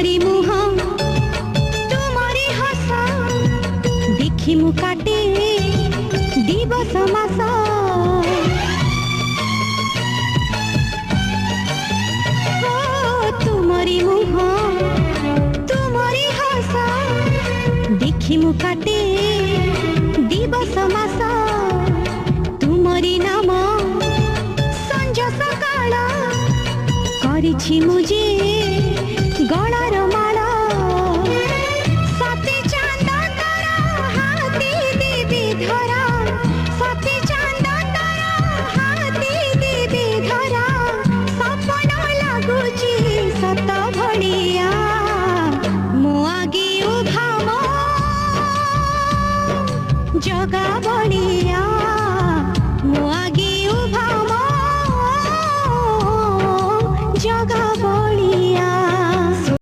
तुमरी मुह तुमरी हस देखी मु काटे दिवस मास तुमरी मुह तुमरी हस देखी मु काटे दिवस मास तुमरी नाम संज सकाळ करिछि मुझे